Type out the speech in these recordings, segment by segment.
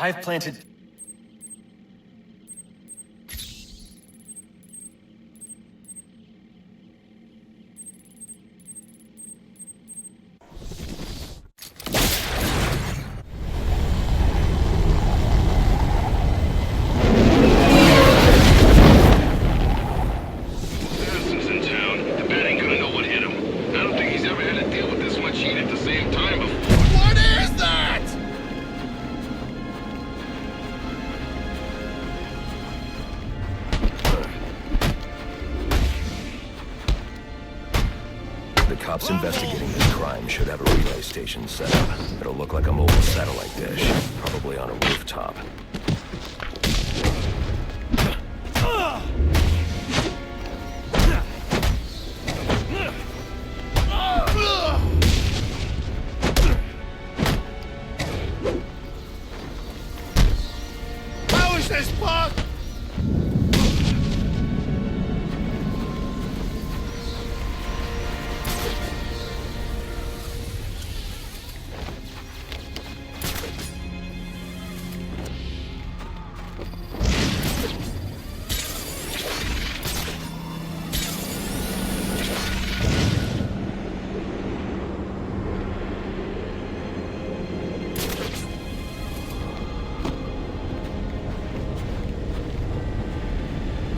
I've planted... Cops investigating this crime should have a relay station set up. It'll look like a mobile satellite dish, probably on a rooftop. How is this possible?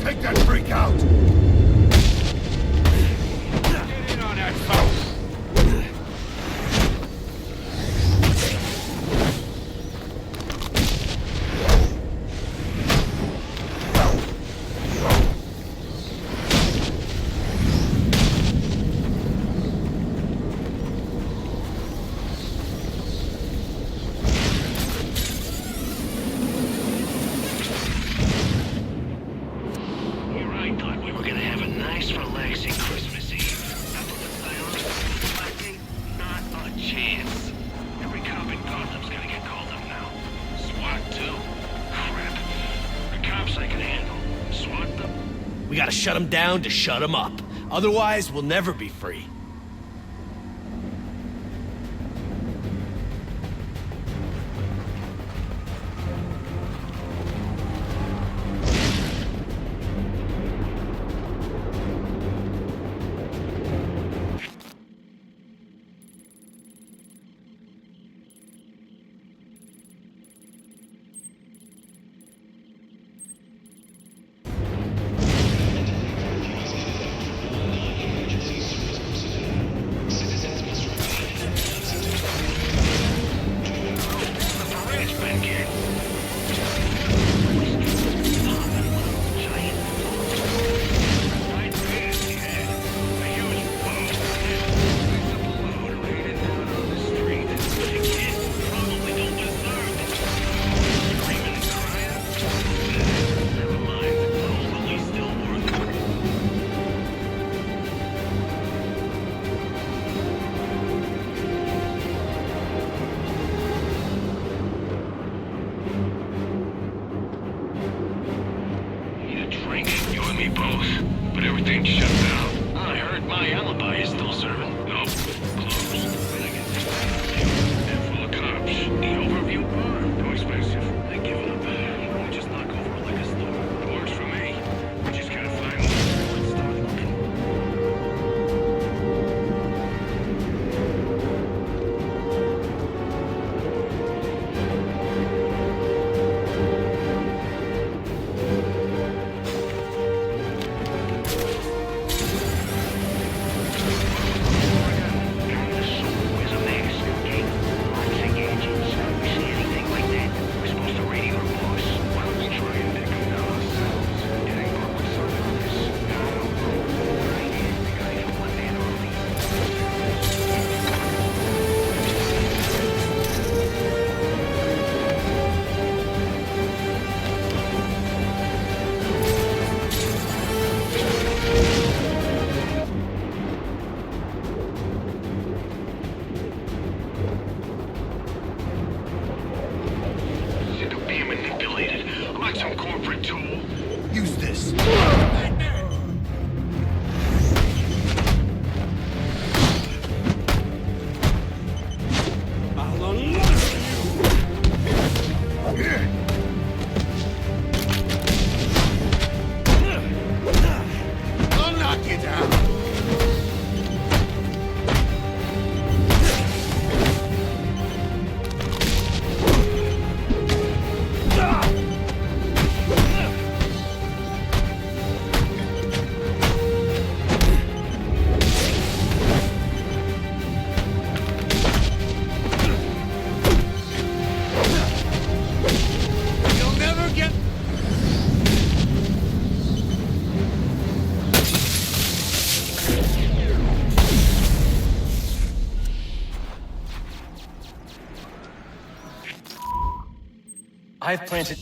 Take that freak out! Get in on that phone! We gotta shut them down to shut them up. Otherwise, we'll never be free. I've planted...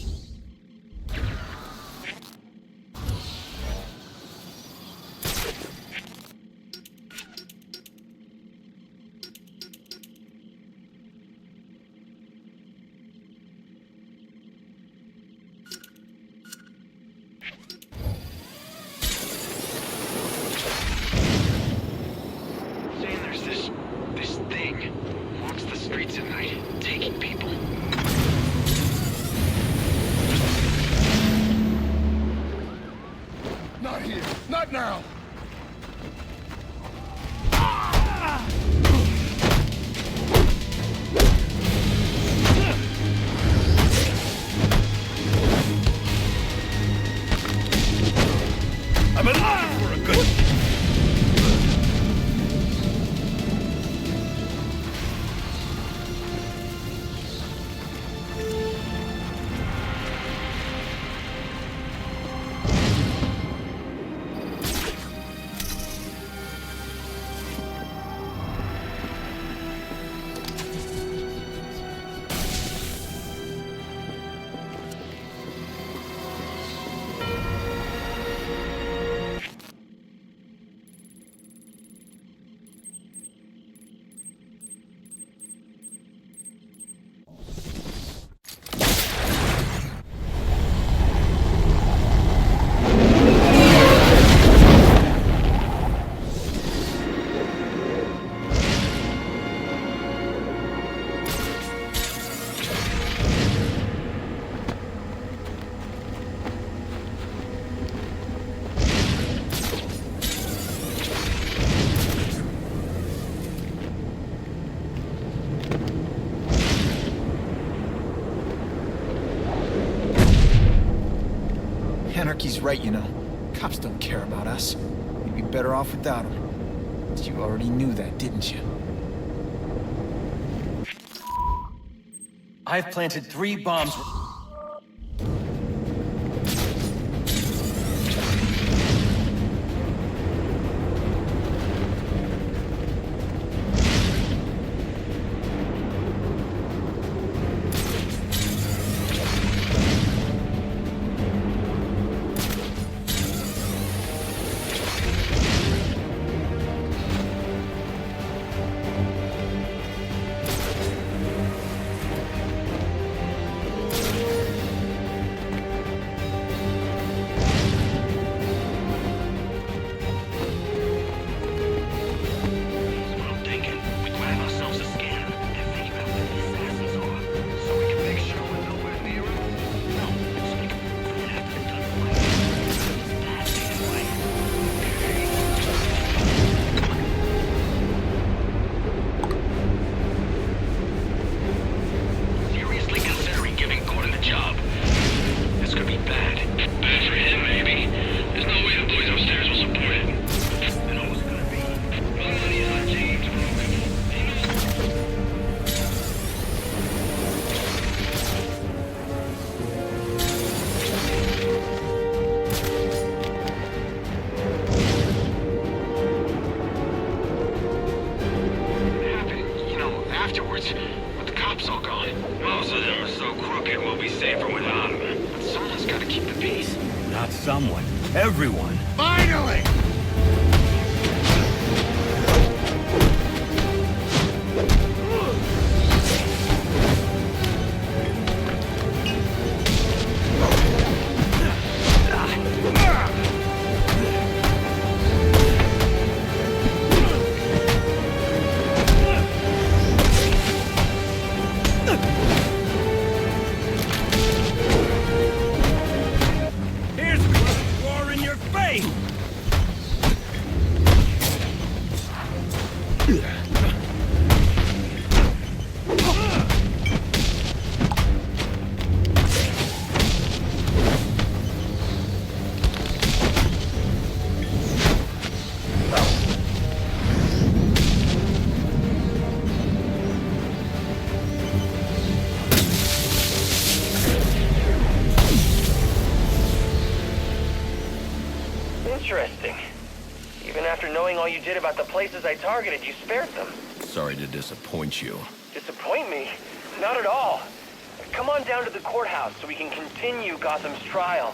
Not here! Not now! I've been looking for a good... Anarchy's right, you know. Cops don't care about us. We'd be better off without them. But you already knew that, didn't you? I've planted 3 bombs... Someone. Everyone. Finally! Interesting. Even after knowing all you did about the places I targeted, you spared them. Sorry to disappoint you. Disappoint me? Not at all. Come on down to the courthouse so we can continue Gotham's trial.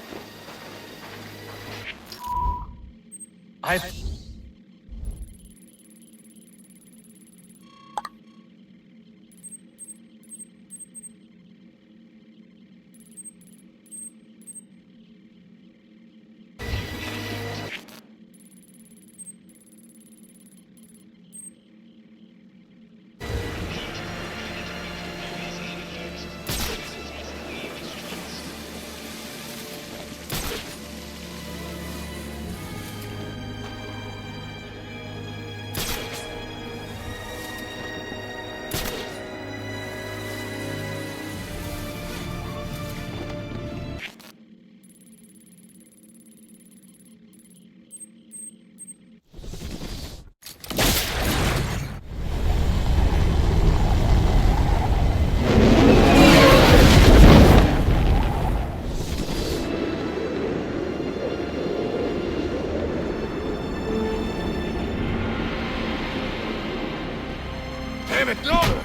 Damn it, no!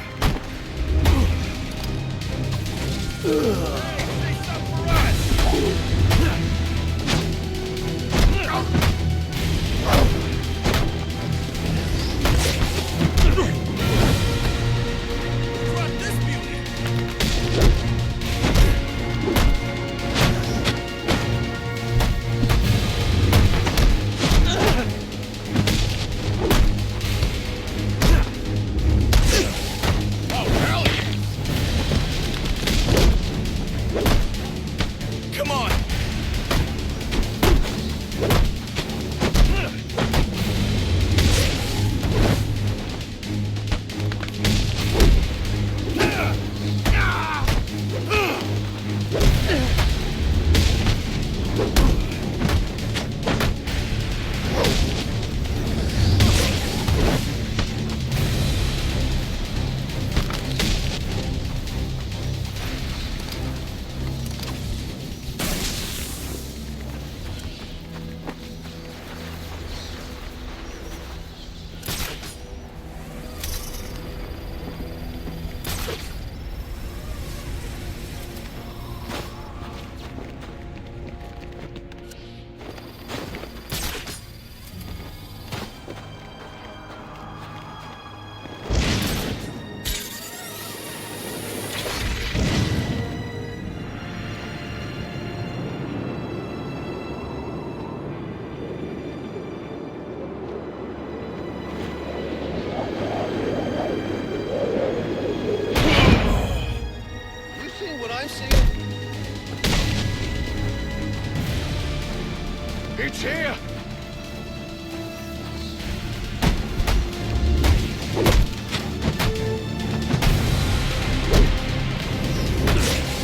It's here!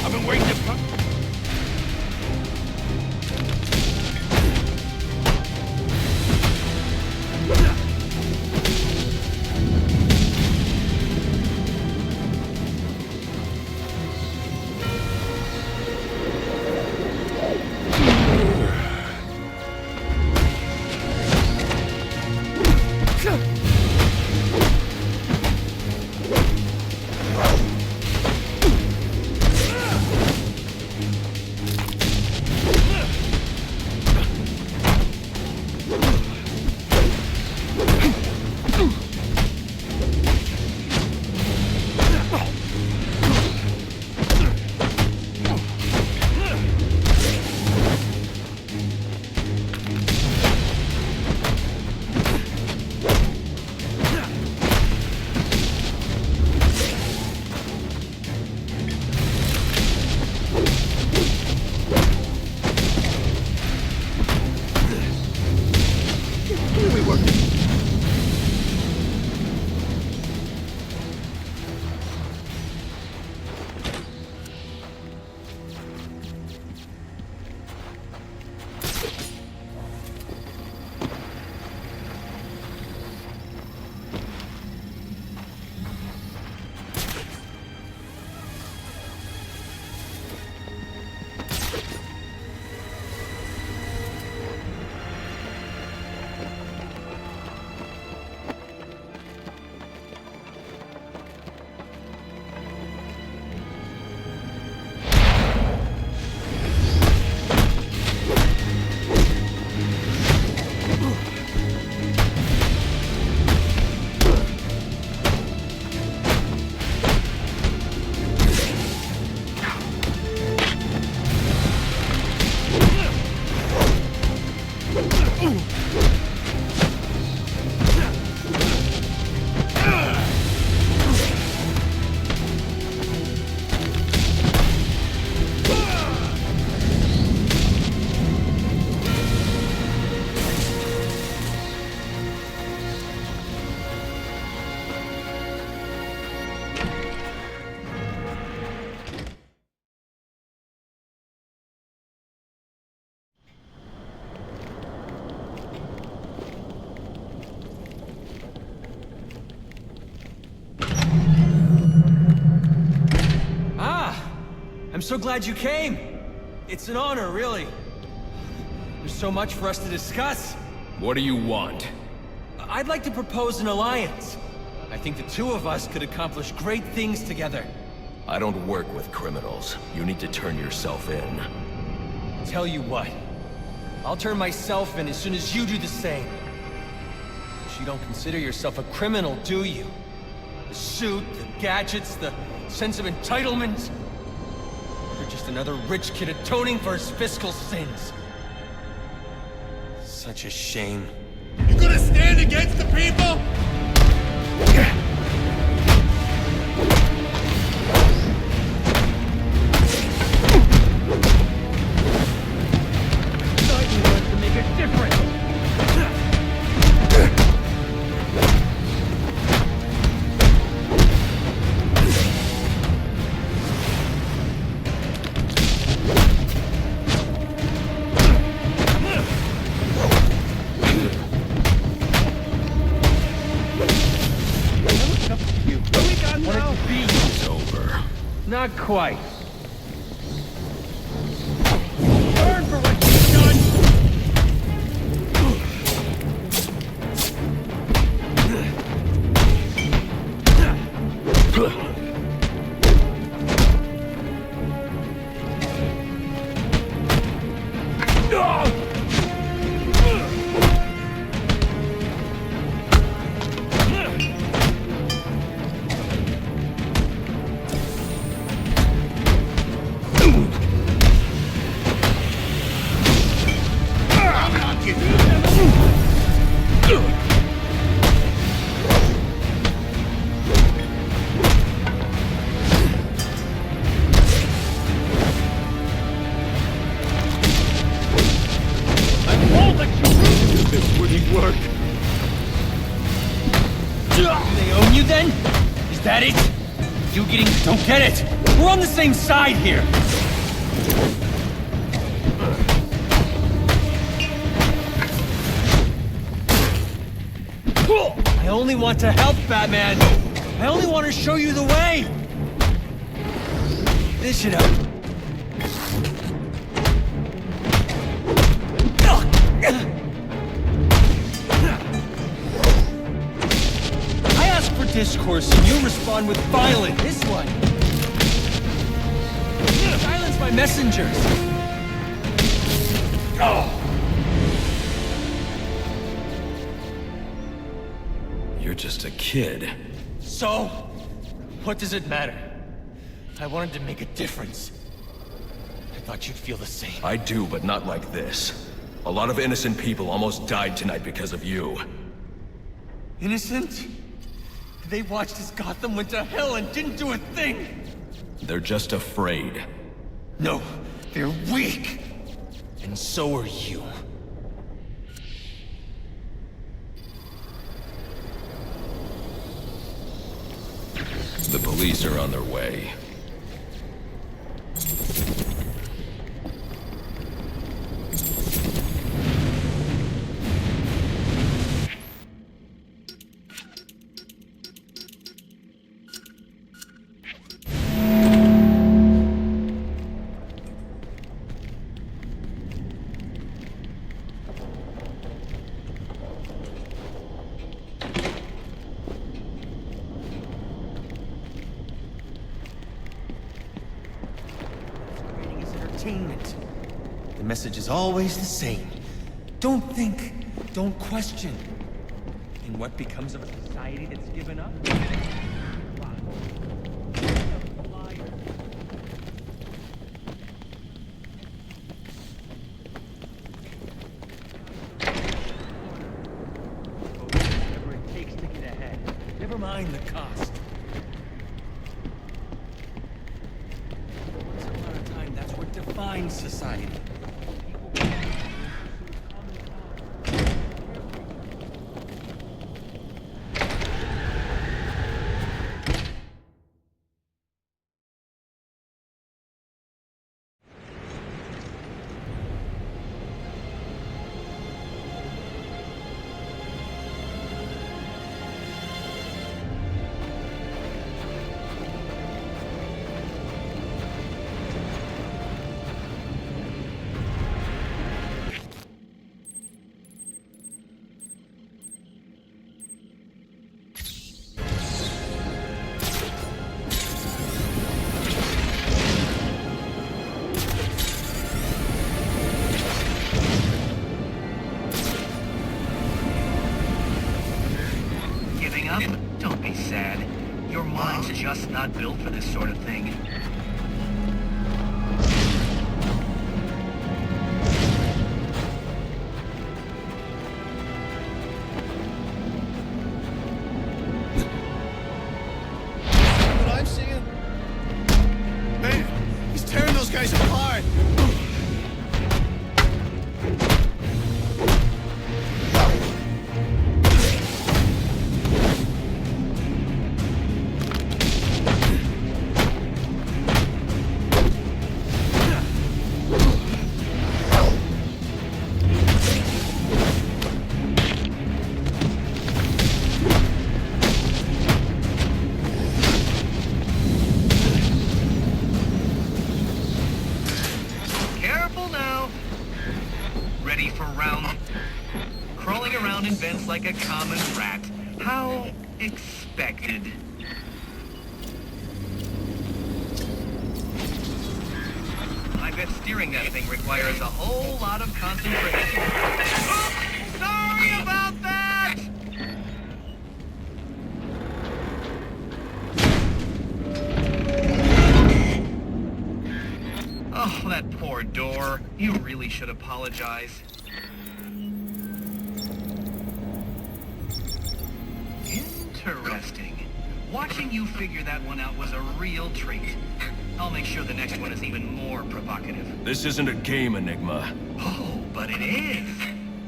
I've been waiting to... so glad you came. It's an honor, really. There's so much for us to discuss. What do you want? I'd like to propose an alliance. I think the two of us could accomplish great things together. I don't work with criminals. You need to turn yourself in. Tell you what, I'll turn myself in as soon as you do the same. But you don't consider yourself a criminal, do you? The suit, the gadgets, the sense of entitlement. You're just another rich kid atoning for his fiscal sins. Such a shame. You gonna stand against the people? Not quite. Burn for what you've done! They own you then? Is that it? You getting... Don't get it! We're on the same side here! I only want to help, Batman! I only want to show you the way! This should help. Discourse and you respond with violence. This one. Silence my messengers. You're just a kid. So, what does it matter? I wanted to make a difference. I thought you'd feel the same. I do, but not like this. A lot of innocent people almost died tonight because of you. Innocent? They watched as Gotham went to hell and didn't do a thing! They're just afraid. No, they're weak! And so are you. The police are on their way. The message is always the same. Don't think, don't question. And what becomes of a society that's given up? Whatever it takes to get ahead. Never mind the cost. Once upon a time, that's what defines society. just not built for this sort of thing. What I'm seeing? Man, he's tearing those guys apart. Like a common rat. How expected. I bet steering that thing requires a whole lot of concentration. Oops! Sorry about that! Oh, that poor door. You really should apologize. Interesting. Watching you figure that one out was a real treat. I'll make sure the next one is even more provocative. This isn't a game, Enigma. Oh, but it is.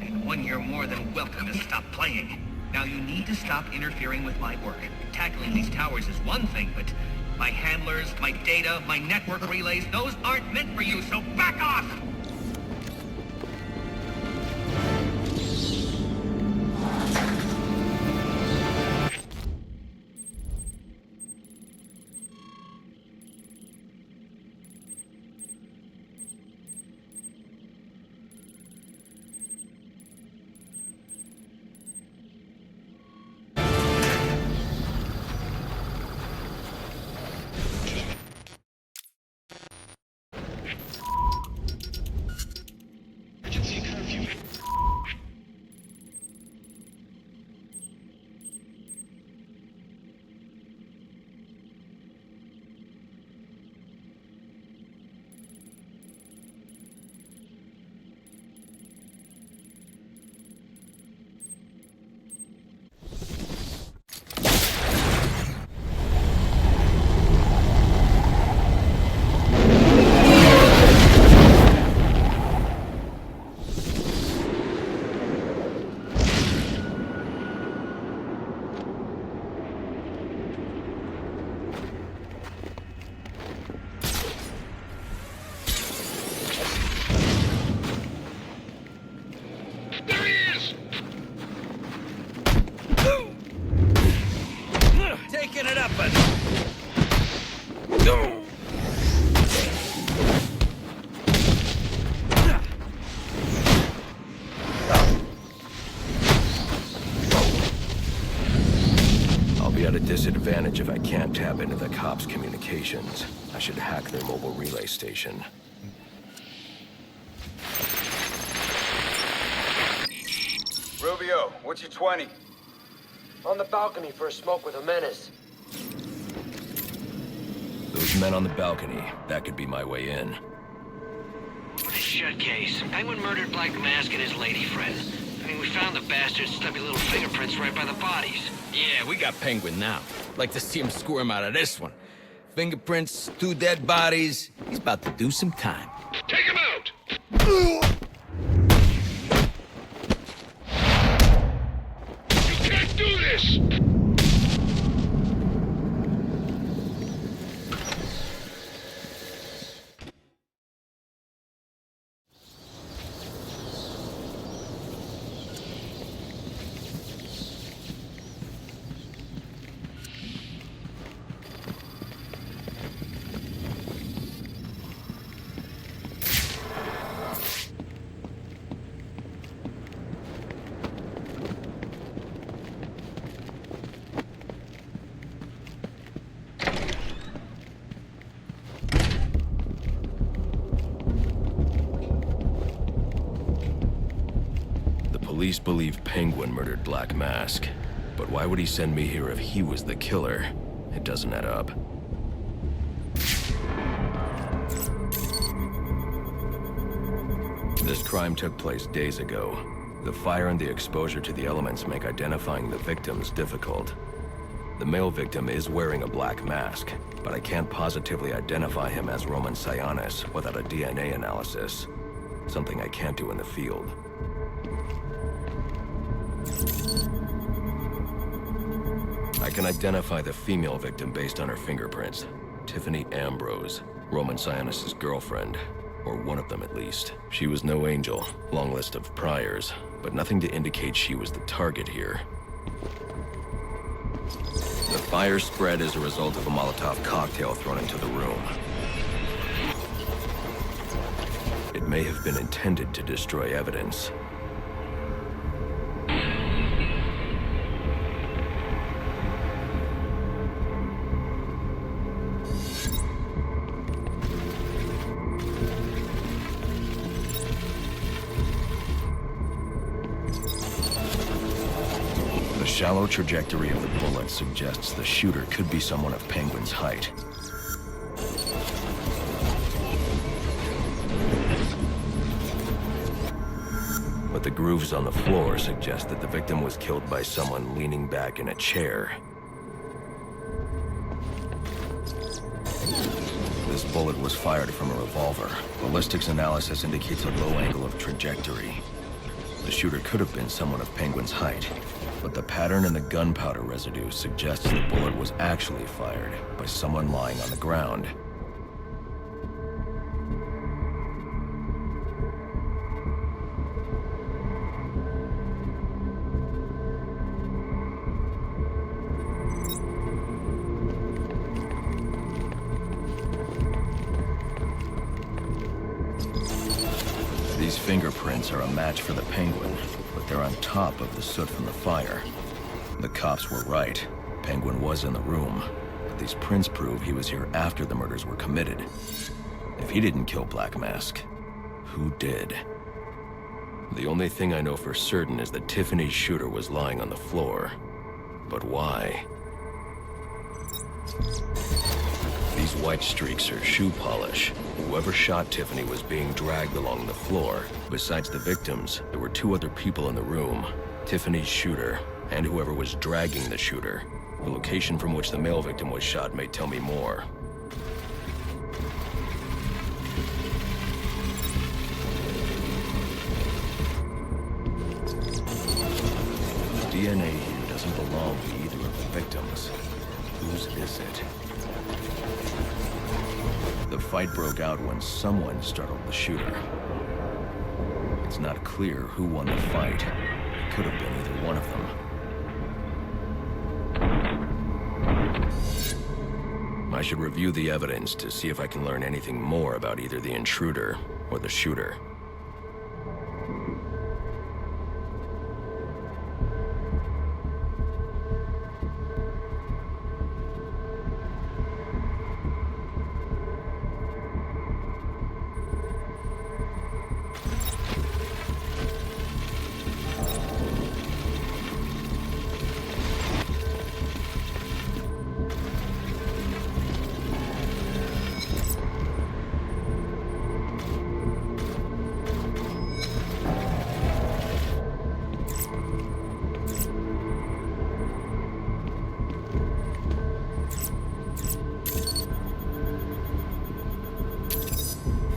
And one you're more than welcome to stop playing. Now you need to stop interfering with my work. Tackling these towers is one thing, but my handlers, my data, my network relays, those aren't meant for you, so back off! At a disadvantage if I can't tap into the cops' communications. I should hack their mobile relay station. Rubio, what's your 20? On the balcony for a smoke with a menace. Those men on the balcony, that could be my way in. Shut case. Penguin murdered Black Mask and his lady friend. I mean, we found the bastard's stubby little fingerprints right by the bodies. Yeah, we got Penguin now. Like to see him squirm out of this one. Fingerprints, 2 dead bodies. He's about to do some time. Take him out! You can't do this! Police believe Penguin murdered Black Mask. But why would he send me here if he was the killer? It doesn't add up. This crime took place days ago. The fire and the exposure to the elements make identifying the victims difficult. The male victim is wearing a black mask, but I can't positively identify him as Roman Sionis without a DNA analysis. Something I can't do in the field. I can identify the female victim based on her fingerprints. Tiffany Ambrose, Roman Sionis' girlfriend. Or one of them at least. She was no angel, long list of priors, but nothing to indicate she was the target here. The fire spread as a result of a Molotov cocktail thrown into the room. It may have been intended to destroy evidence. The shallow trajectory of the bullet suggests the shooter could be someone of Penguin's height. But the grooves on the floor suggest that the victim was killed by someone leaning back in a chair. This bullet was fired from a revolver. Ballistics analysis indicates a low angle of trajectory. The shooter could have been someone of Penguin's height, but the pattern in the gunpowder residue suggests the bullet was actually fired by someone lying on the ground. These fingerprints are a match for the Penguin, but they're on top of the soot from the fire. The cops were right. Penguin was in the room, but these prints prove he was here after the murders were committed. If he didn't kill Black Mask, who did? The only thing I know for certain is that Tiffany's shooter was lying on the floor. But why? These white streaks are shoe polish. Whoever shot Tiffany was being dragged along the floor. Besides the victims, there were two other people in the room. Tiffany's shooter, and whoever was dragging the shooter. The location from which the male victim was shot may tell me more. The DNA here doesn't belong to either of the victims. Whose is it? The fight broke out when someone startled the shooter. It's not clear who won the fight. It could have been either one of them. I should review the evidence to see if I can learn anything more about either the intruder or the shooter.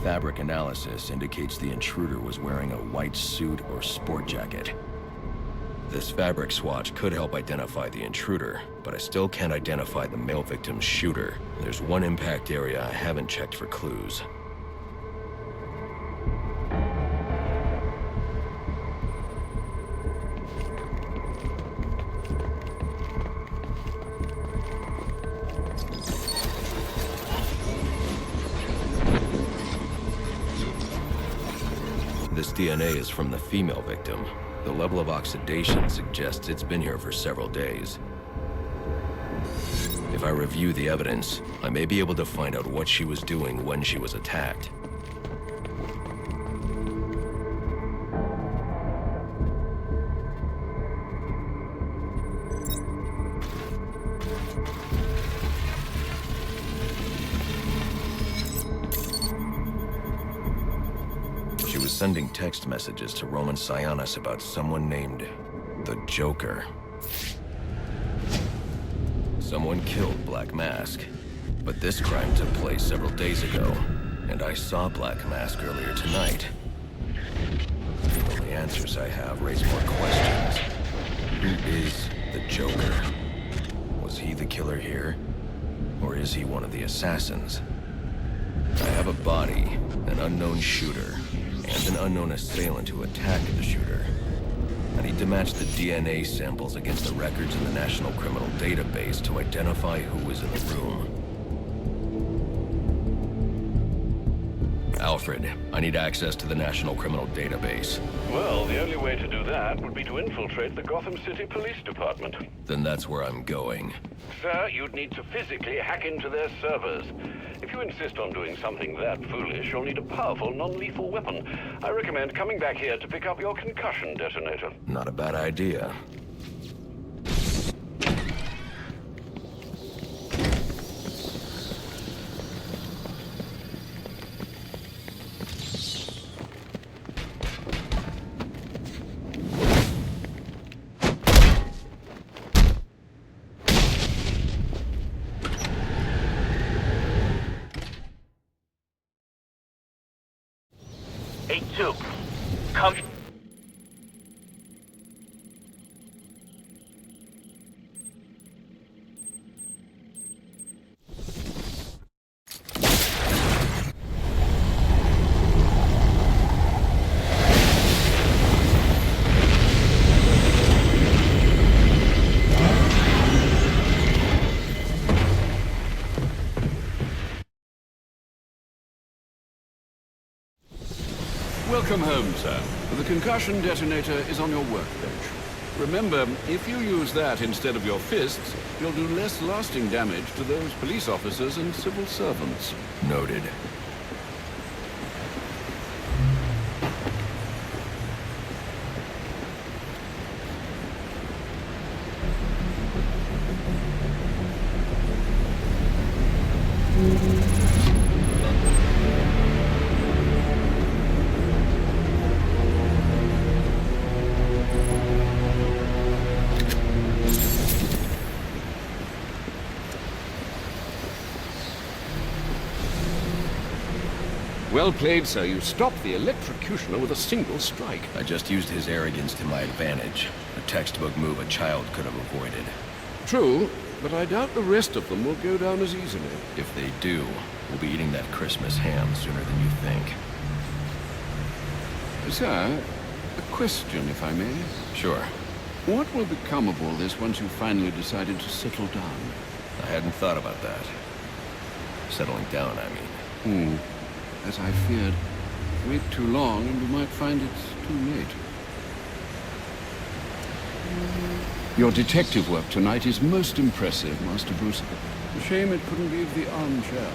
Fabric analysis indicates the intruder was wearing a white suit or sport jacket. This fabric swatch could help identify the intruder, but I still can't identify the male victim's shooter. There's one impact area I haven't checked for clues. This DNA is from the female victim. The level of oxidation suggests it's been here for several days. If I review the evidence, I may be able to find out what she was doing when she was attacked. sending text messages to Roman Sionis about someone named the Joker. Someone killed Black Mask, but this crime took place several days ago, and I saw Black Mask earlier tonight. The only answers I have raise more questions. Who is the Joker? Was he the killer here? Or is he one of the assassins? I have a body, an unknown shooter, and an unknown assailant who attacked the shooter. I need to match the DNA samples against the records in the National Criminal Database to identify who was in the room. Alfred, I need access to the National Criminal Database. Well, the only way to do that would be to infiltrate the Gotham City Police Department. Then that's where I'm going. Sir, you'd need to physically hack into their servers. If you insist on doing something that foolish, you'll need a powerful, non-lethal weapon. I recommend coming back here to pick up your concussion detonator. Not a bad idea. Come. Welcome home, sir. The concussion detonator is on your workbench. Remember, if you use that instead of your fists, you'll do less lasting damage to those police officers and civil servants. Noted. Well played, sir. You stopped the electrocutioner with a single strike. I just used his arrogance to my advantage. A textbook move a child could have avoided. True, but I doubt the rest of them will go down as easily. If they do, we'll be eating that Christmas ham sooner than you think. Sir, a question, if I may. Sure. What will become of all this once you finally decided to settle down? I hadn't thought about that. Settling down, I mean. As I feared. Wait too long and you might find it's too late. Your detective work tonight is most impressive, Master Bruce. A shame it couldn't leave the armchair.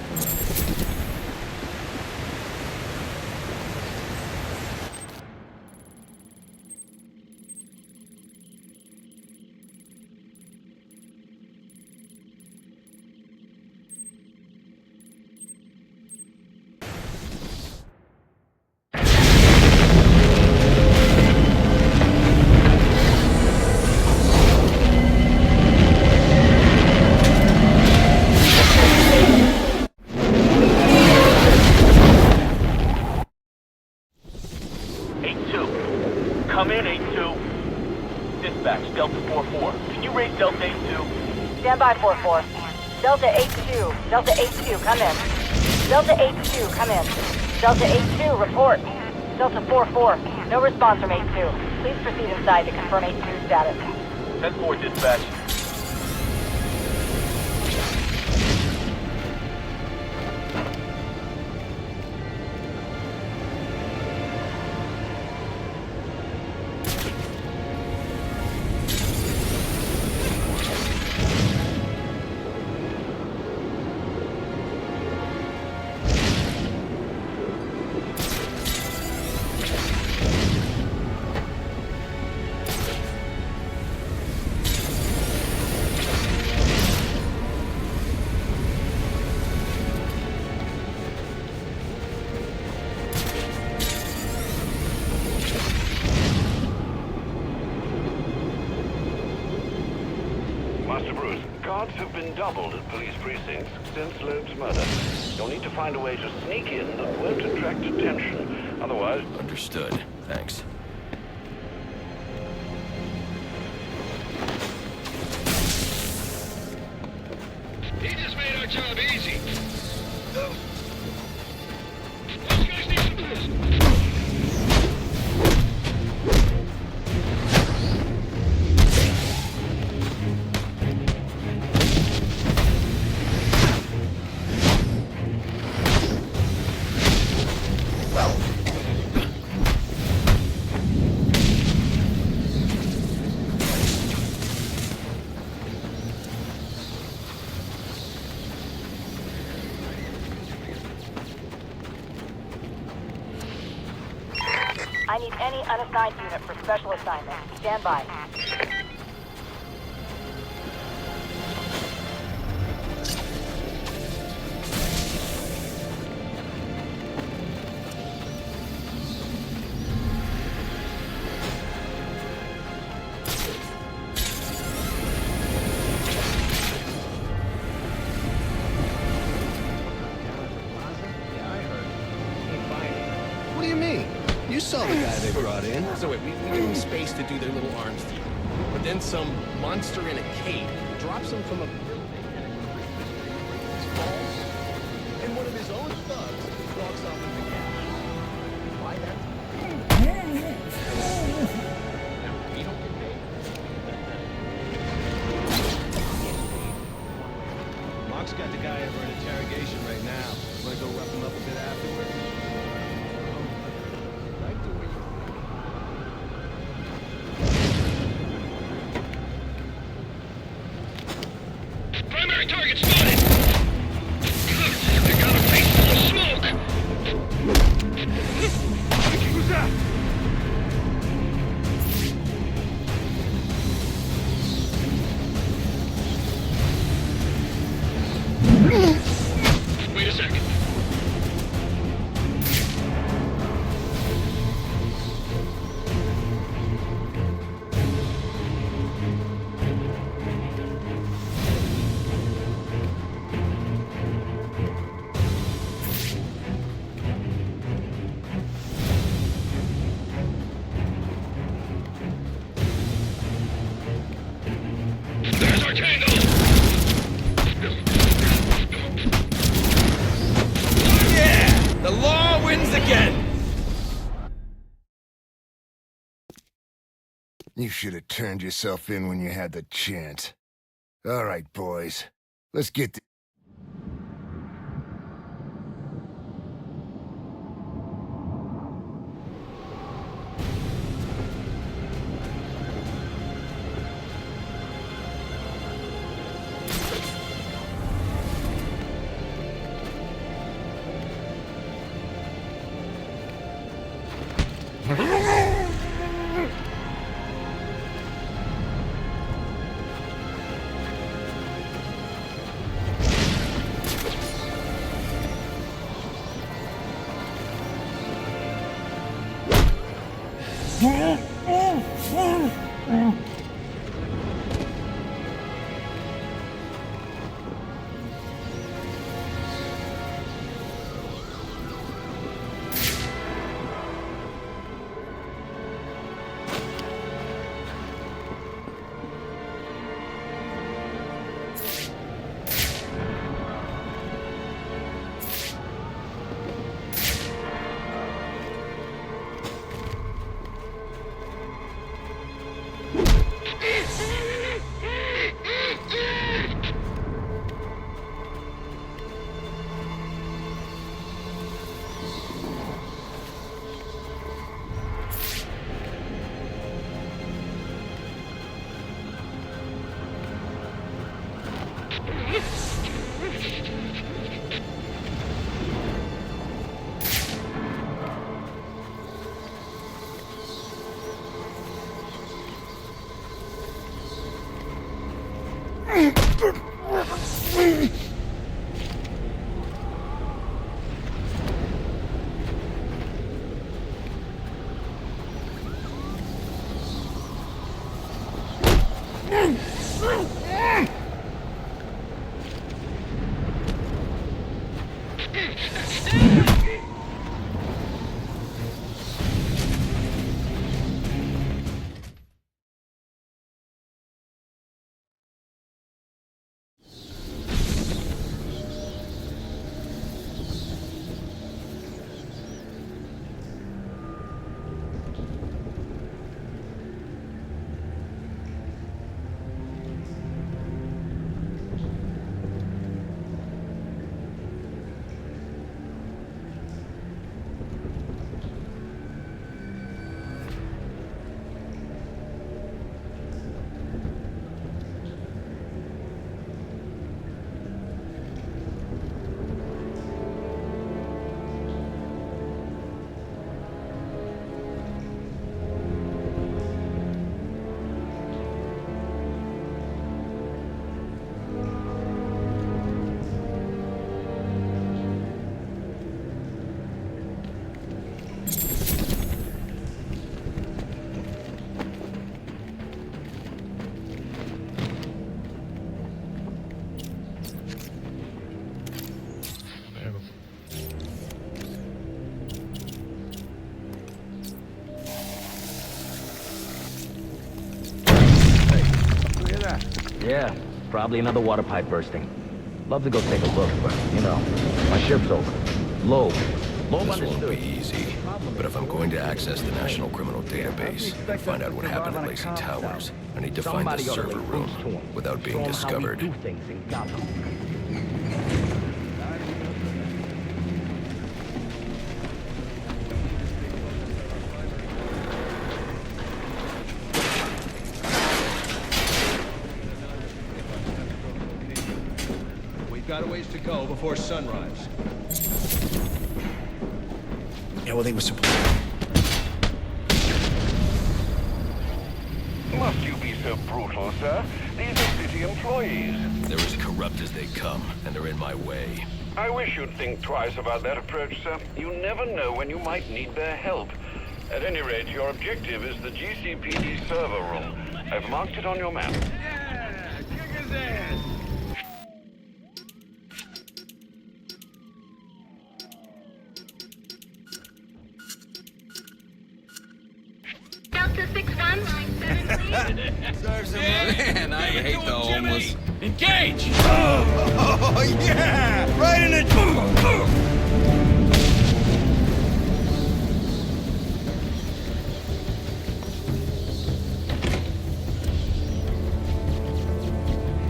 Come in, 8-2. Dispatch, Delta 4-4. Can you raise Delta 8-2? Stand by, 4-4. Delta 8-2. Delta 8-2, come in. Delta 8-2, come in. Delta 8-2, report. Delta 4-4. No response from 8-2. Please proceed inside to confirm 8-2 status. 10-4, dispatch. guards have been doubled at police precincts since Loeb's murder. You'll need to find a way to sneak in that won't attract attention. Otherwise... Understood. Thanks. He just made our job easy. Those guys need some boost. I need any unassigned unit for special assignment. Stand by. What do you mean? You saw the guy they brought in. So wait, we give them space to do their little arms deal. But then some monster in a cape drops him from a building and falls. And one of his own thugs walks off with the cash. Why that? Now, we don't get paid. Mark's got the guy over in interrogation right now. Wanna go rough him up a bit afterwards? Primary target spotted! They got a face full of smoke! Who's that? Wait a second. There's our tango! Yeah! The law wins again! You should have turned yourself in when you had the chance. All right, boys. Let's get the... Yeah, probably another water pipe bursting. Love to go take a look, but, you know, my shift's over. Low This won't understood. be easy, but if I'm going to access the National Criminal Database and find out what happened at Lacey Towers, I need to find the server room without being discovered. We've got a ways to go before sunrise. Yeah, well, they were supposed Must you be so brutal, sir? These are city employees. They're as corrupt as they come, and they're in my way. I wish you'd think twice about that approach, sir. You never know when you might need their help. At any rate, your objective is the GCPD server room. I've marked it on your map. Yeah, kick his ass! Delta 6197, please. Man, I hate the homeless. Engage! Oh, yeah! Right in the...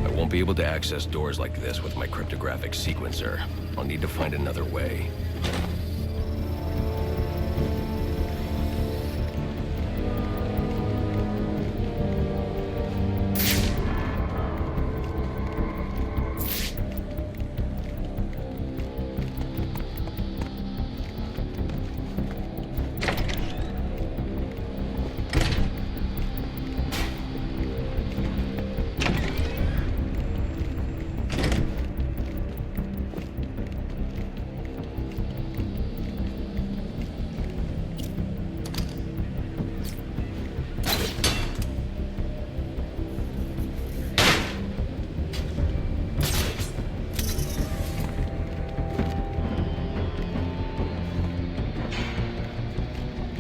I won't be able to access doors like this with my cryptographic sequencer. I'll need to find another way.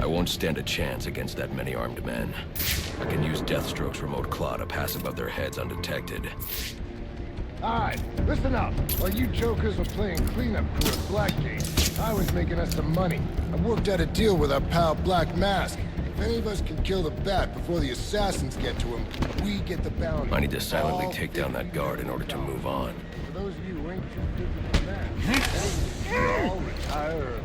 I won't stand a chance against that many armed men. I can use Deathstroke's remote claw to pass above their heads undetected. Alright, listen up. While you jokers were playing cleanup crew at Blackgate, I was making us some money. I worked out a deal with our pal Black Mask. If any of us can kill the Bat before the assassins get to him, we get the bounty. I need to silently take down that guard in order to move on. For those of you who ain't too good for that, you'll all retire early.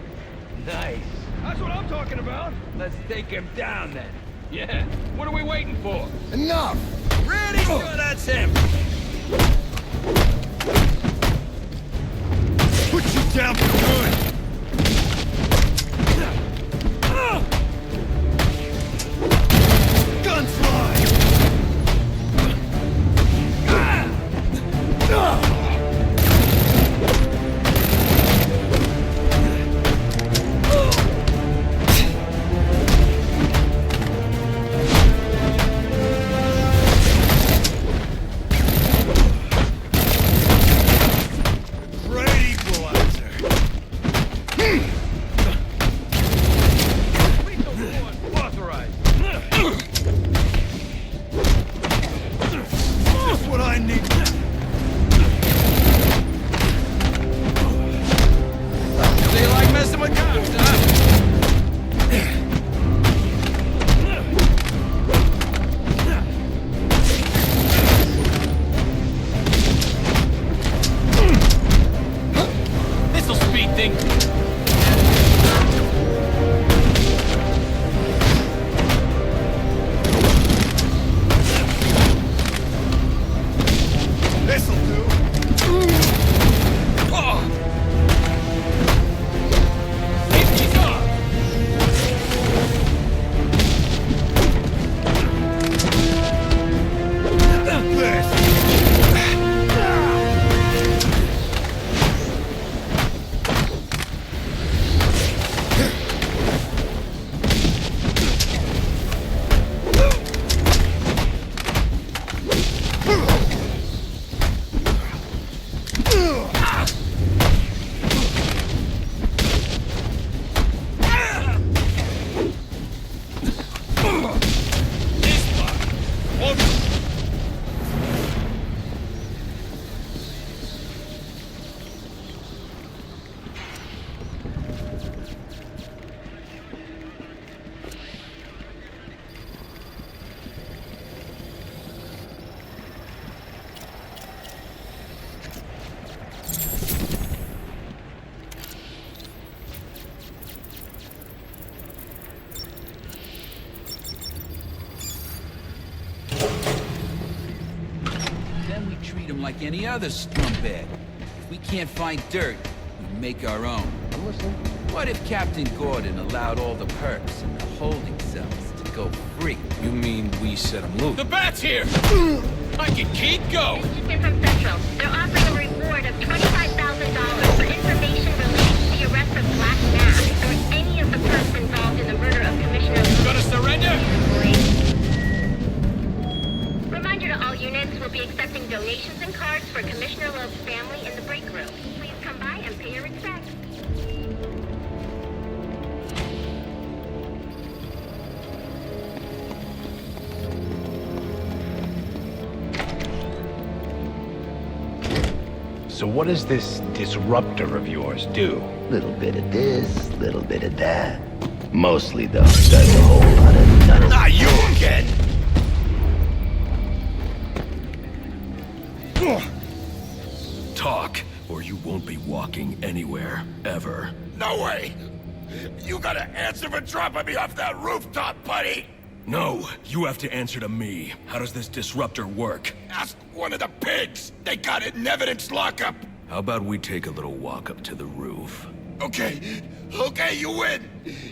Nice. That's what I'm talking about. Let's take him down then. Yeah. What are we waiting for? Enough! Ready? Sure, that's him. Put you down for good! Great equalizer! anything? This'll do. Like any other scumbag. If we can't find dirt, we make our own. What if Captain Gordon allowed all the perks in the holding cells to go free? You mean we set him loose? The bat's here! I can keep going! From Central. They're offering a reward of $25,000 for information related to the arrest of Black Mask or any of the perks involved in the murder of Commissioner... Gonna surrender? Reminder to all units, we'll be accepting donations and cards for Commissioner Loeb's family in the break room. Please come by and pay your respects. So what does this disruptor of yours do? Little bit of this, little bit of that. Mostly, though, does a whole lot of nothing. Not you again! Talk, or you won't be walking anywhere, ever. No way! You gotta answer for dropping me off that rooftop, buddy! No, you have to answer to me. How does this disruptor work? Ask one of the pigs! They got it in evidence lockup! How about we take a little walk up to the roof? Okay, you win!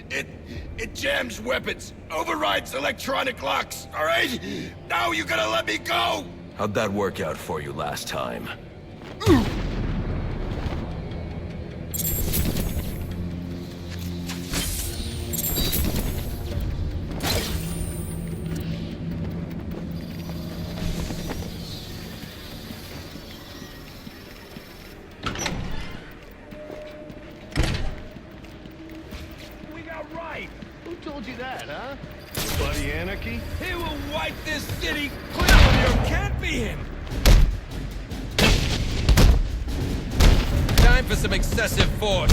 It jams weapons, overrides electronic locks, alright? Now you gotta let me go! How'd that work out for you last time? Who told you that, huh? Buddy Anarchy? He will wipe this city clean of you! Can't be him! Time for some excessive force.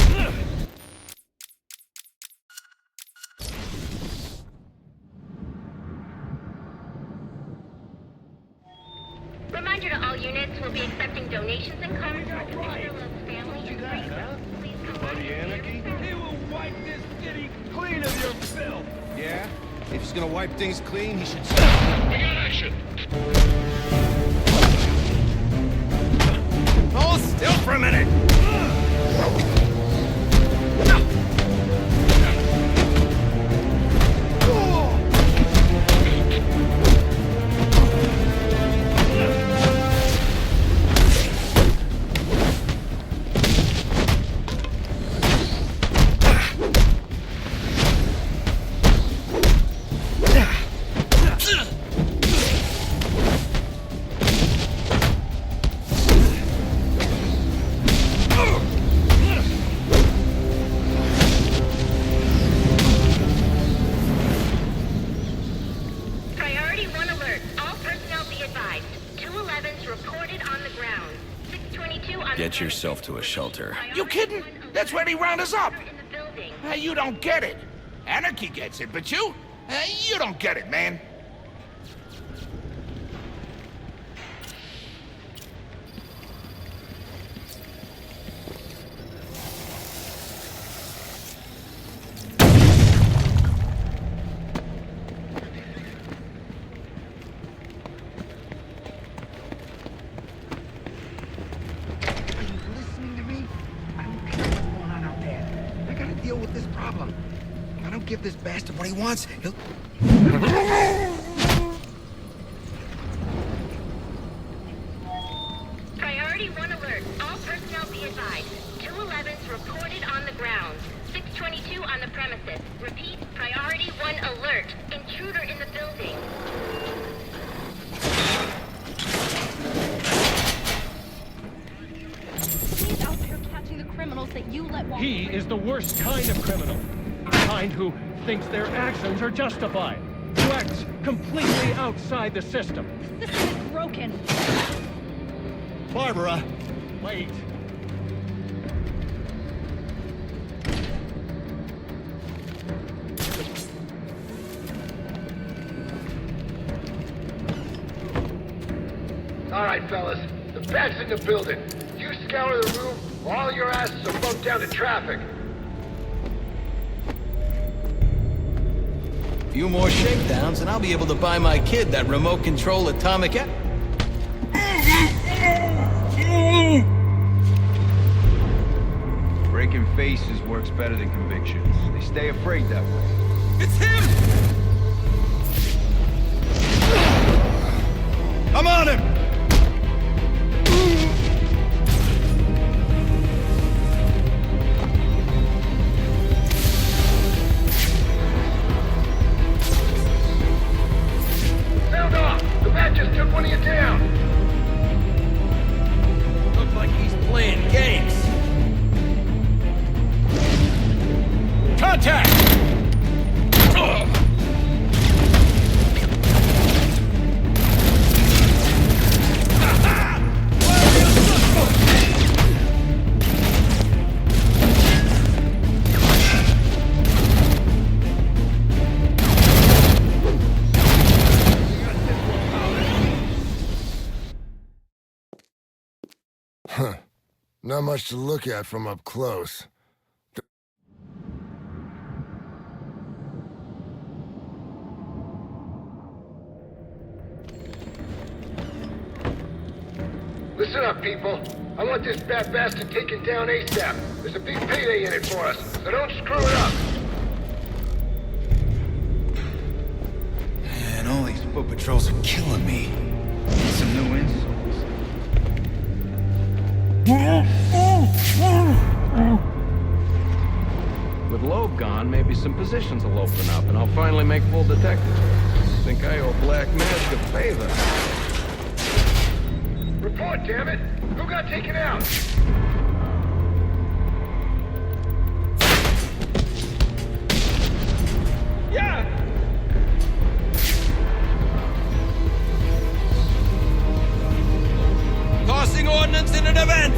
Reminder to all units, we'll be accepting donations and cards for Commissioner Loeb's family in the break room. Please come by. Buddy Anarchy? He will wipe this city clean of your filth! Yeah? If he's gonna wipe things clean, he should... We got action! Hold still for a minute! Get yourself to a shelter. You kidding? That's when he round us up. You don't get it. Anarchy gets it, but you don't get it, man. deal with this problem. If I don't give this bastard what he wants, he'll... Priority 1 alert. All personnel be advised. 211's reported on the ground. 622 on the premises. Repeat, priority 1 alert. Intruder in the building. He's out there catching the criminals that you let walk. He is the worst kind of criminal. The kind who thinks their actions are justified. Who acts completely outside the system. The system is broken. Barbara, wait. All right, fellas. The bag's in the building. You scour the room, or all your asses are bumped down to traffic. A few more shakedowns, and I'll be able to buy my kid that remote control atomic... Breaking faces works better than convictions. They stay afraid that way. It's him! I'm on him! Sound off! The bat just took one of you down! Looks like he's playing games. Contact! Huh. Not much to look at from up close. Listen up, people. I want this bad bastard taken down ASAP. There's a big payday in it for us, so don't screw it up. Man, all these foot patrols are killing me. Need some new insults. With Loeb gone, maybe some positions will open up, and I'll finally make full detective. Think I owe Black Mask a favor. Report, damn it! Who got taken out? Yeah! Tossing ordnance in an event!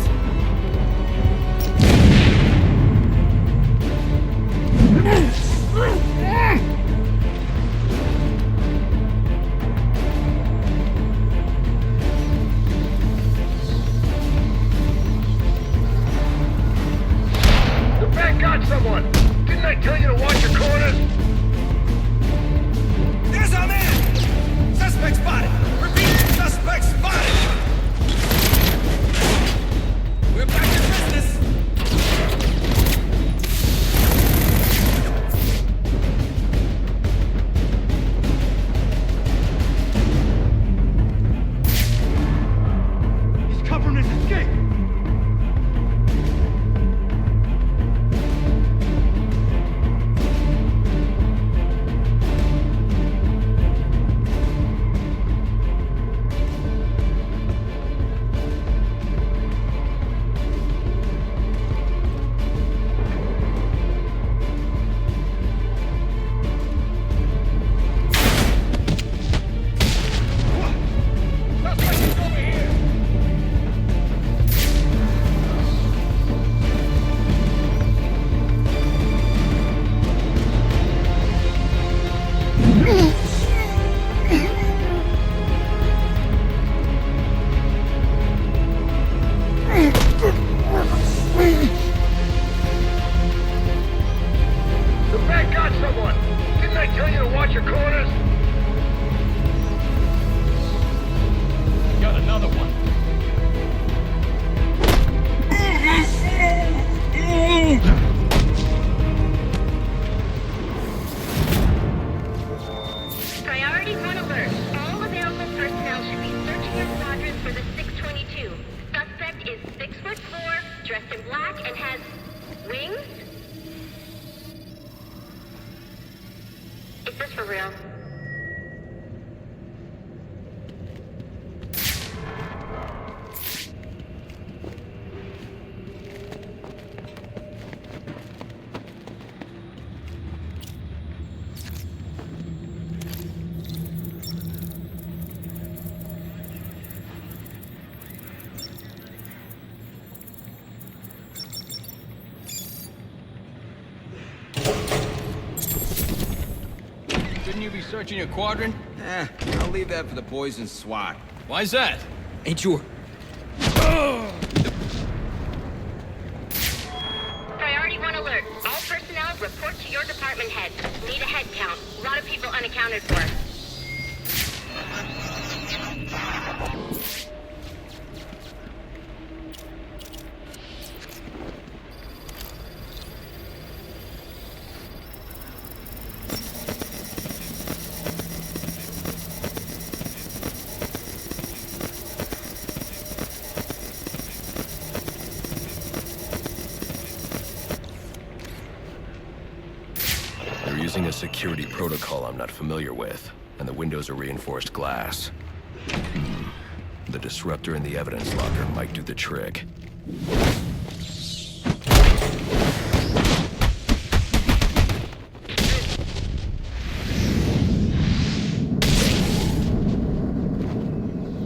Just for real. Shouldn't you be searching your quadrant? I'll leave that for the boys in SWAT. Why's that? Ain't sure. Priority 1 alert. All personnel report to your department head. Need a head count. A lot of people unaccounted for. Using a security protocol I'm not familiar with, and the windows are reinforced glass. The disruptor in the evidence locker might do the trick.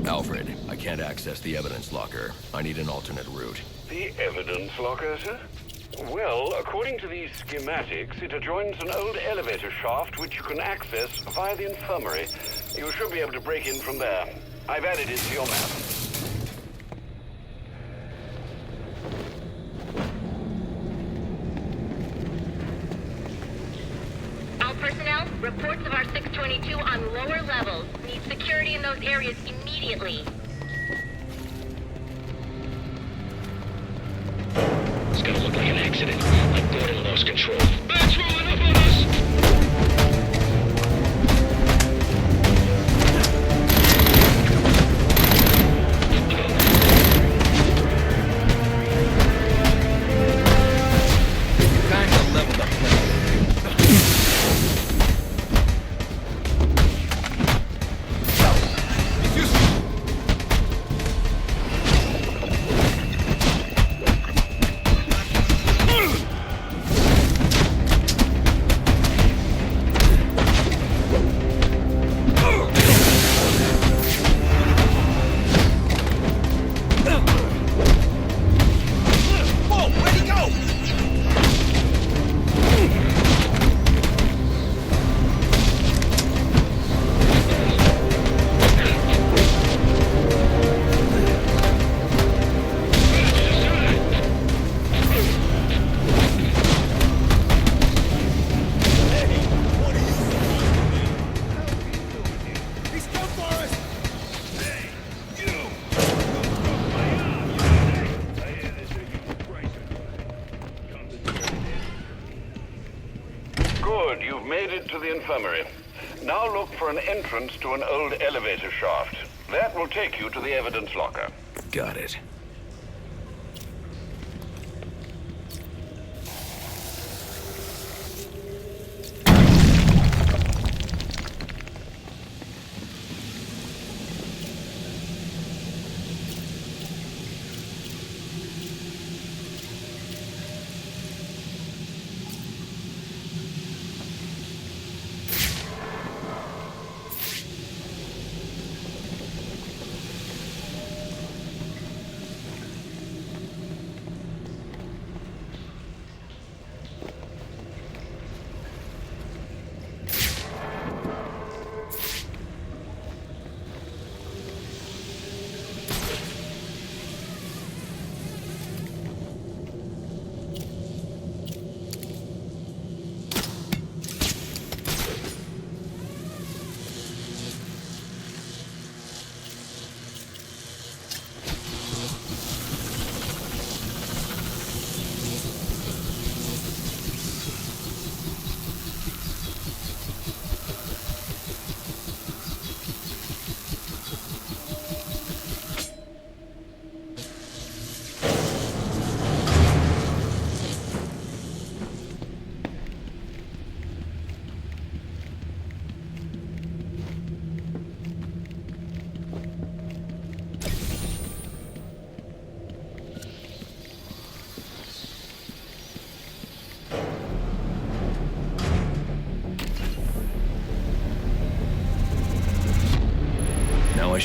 Alfred, I can't access the evidence locker. I need an alternate route. The evidence locker, sir? Well, according to these schematics, it adjoins an old elevator shaft which you can access via the infirmary. You should be able to break in from there. I've added it to your map. All personnel, reports of our 622 on lower levels. Need security in those areas immediately. It's gonna look like an accident, like Gordon lost control. Bats rolling up on us! Kinda leveled up Good, you've made it to the infirmary. Now look for an entrance to an old elevator shaft. That will take you to the evidence locker. Got it.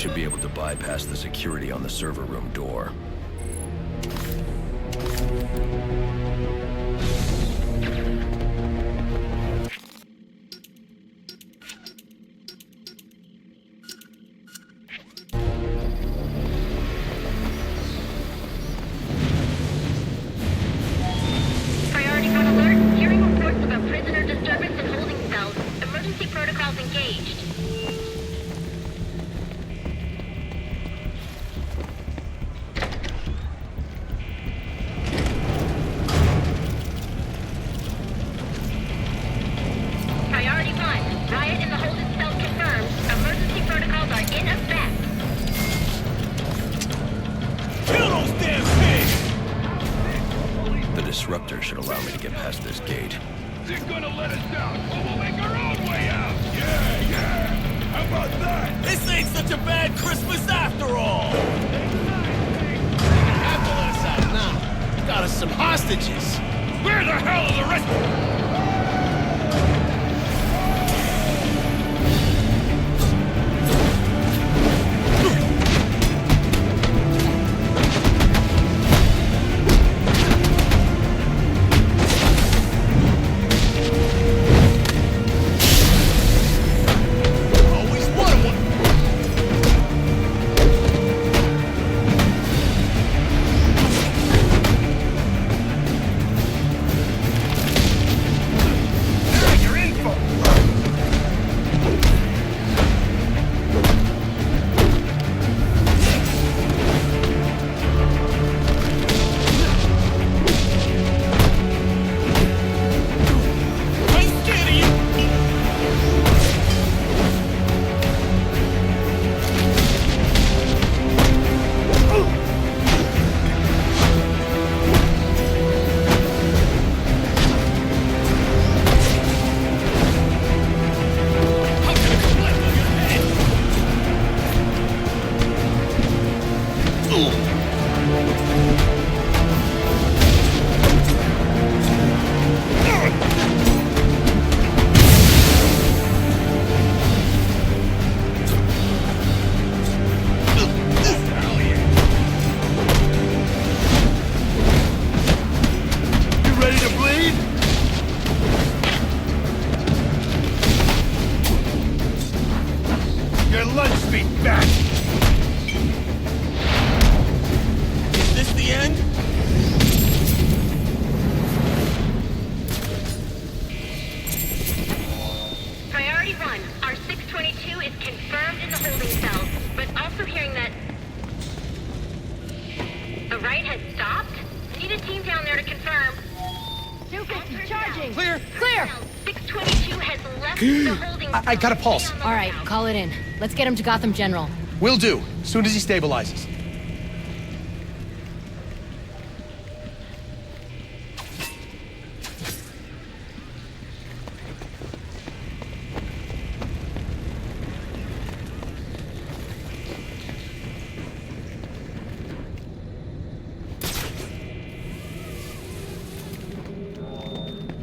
should be able to bypass the security on the server room door. Priority 1 alert. Hearing reports about prisoner disturbance in holding cells. Emergency protocols engaged. Priority 1. Riot in the holding cell confirmed. Emergency protocols are in effect. Kill those damn pigs! The disruptor should allow me to get past this gate. They're gonna let us down, or we'll make our own way out! Yeah! How about that? This ain't such a bad Christmas after all! Have to let us out now. Got us some hostages. Where the hell are the rest? I got a pulse. All right, call it in. Let's get him to Gotham General. Will do, soon as he stabilizes.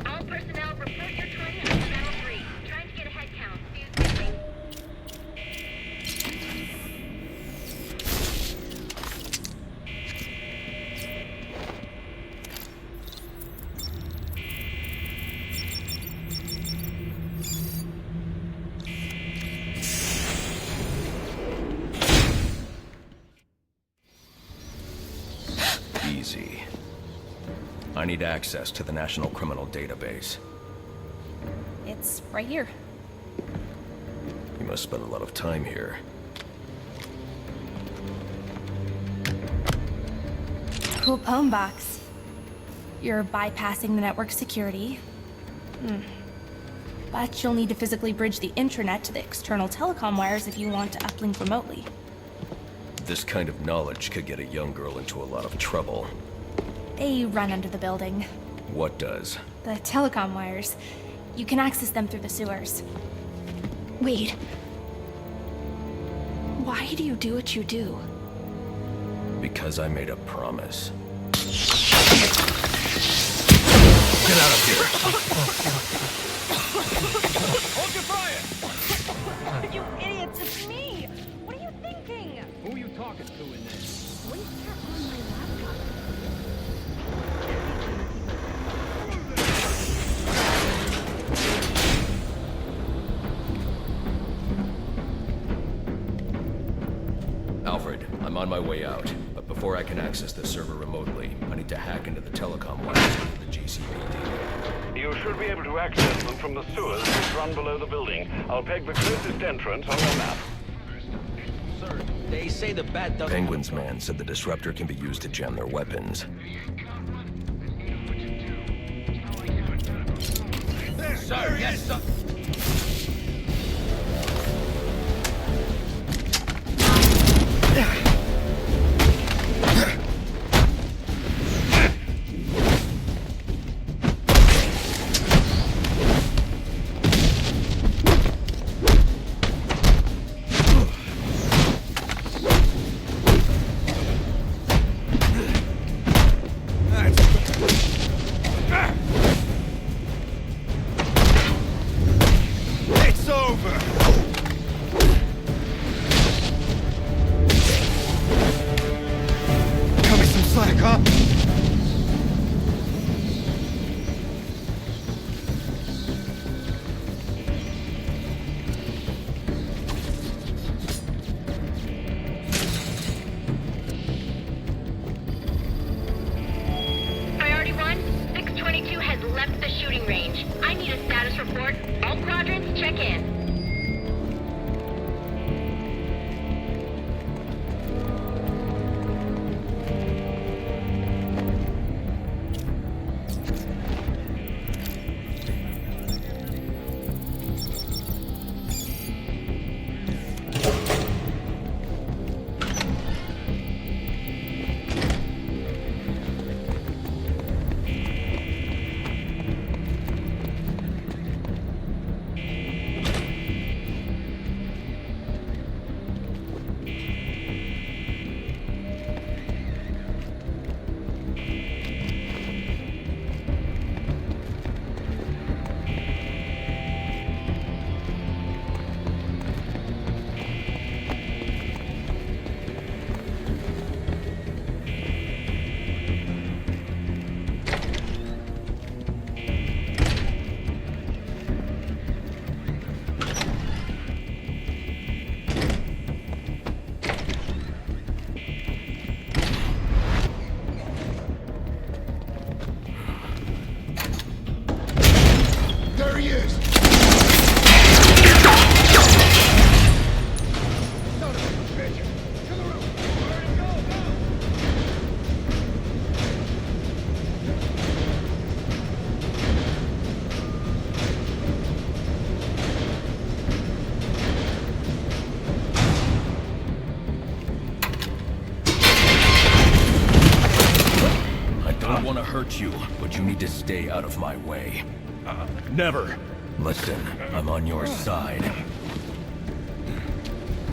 All personnel report your 20 on Channel 3. Trying to get a head count. Excuse me. Easy. I need access to the National Criminal Database. It's right here. You must spend a lot of time here. Cool poem box. You're bypassing the network security. But you'll need to physically bridge the intranet to the external telecom wires if you want to uplink remotely. This kind of knowledge could get a young girl into a lot of trouble. They run under the building. What does? The telecom wires. You can access them through the sewers. Wait. Why do you do what you do? Because I made a promise. Get out of here! Hold your fire! You idiots, it's me! What are you thinking? talking to in there? Waste her on my laptop. Alfred, I'm on my way out, but before I can access the server remotely, I need to hack into the telecom wires of the GCPD. You should be able to access them from the sewers which run below the building. I'll peg the closest entrance on your map. Sir, they say the bat doesn't... Penguin's man said the disruptor can be used to jam their weapons. Sir, yes, sir. It's over! Cut me some slack, huh? Priority 1, 622 has left the shooting range. I need a status report. All quadrants, check in. There he is! Son of a bitch! To the roof! I don't want to hurt you, but you need to stay out of my way. Never. Listen, I'm on your side.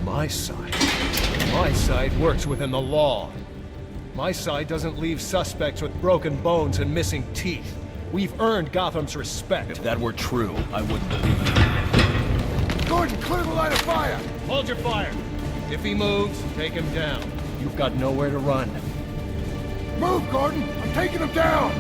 My side? My side works within the law. My side doesn't leave suspects with broken bones and missing teeth. We've earned Gotham's respect. If that were true, I wouldn't believe you. Gordon, clear the line of fire! Hold your fire. If he moves, take him down. You've got nowhere to run. Move, Gordon! I'm taking him down!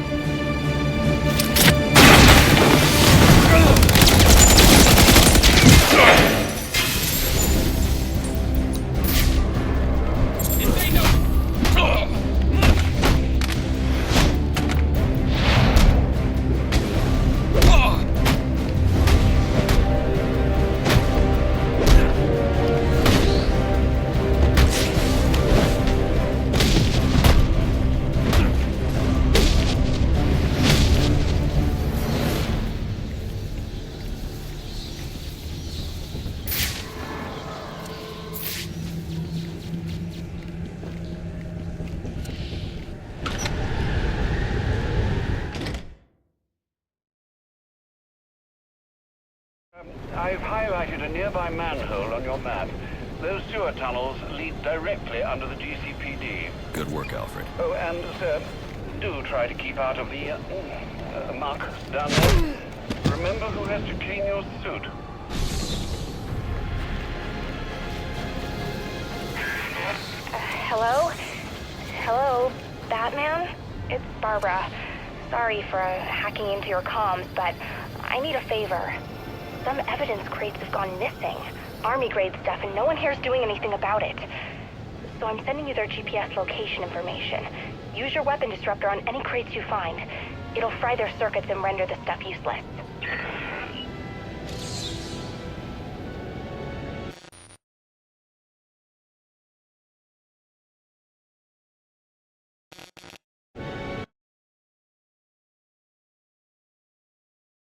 I've highlighted a nearby manhole on your map. Those sewer tunnels lead directly under the GCPD. Good work, Alfred. Oh, and, sir, do try to keep out of the, muck down there. Remember who has to clean your suit. Hello? Hello, Batman? It's Barbara. Sorry for hacking into your comms, but I need a favor. Some evidence crates have gone missing. Army-grade stuff, and no one here is doing anything about it. So I'm sending you their GPS location information. Use your weapon disruptor on any crates you find. It'll fry their circuits and render the stuff useless.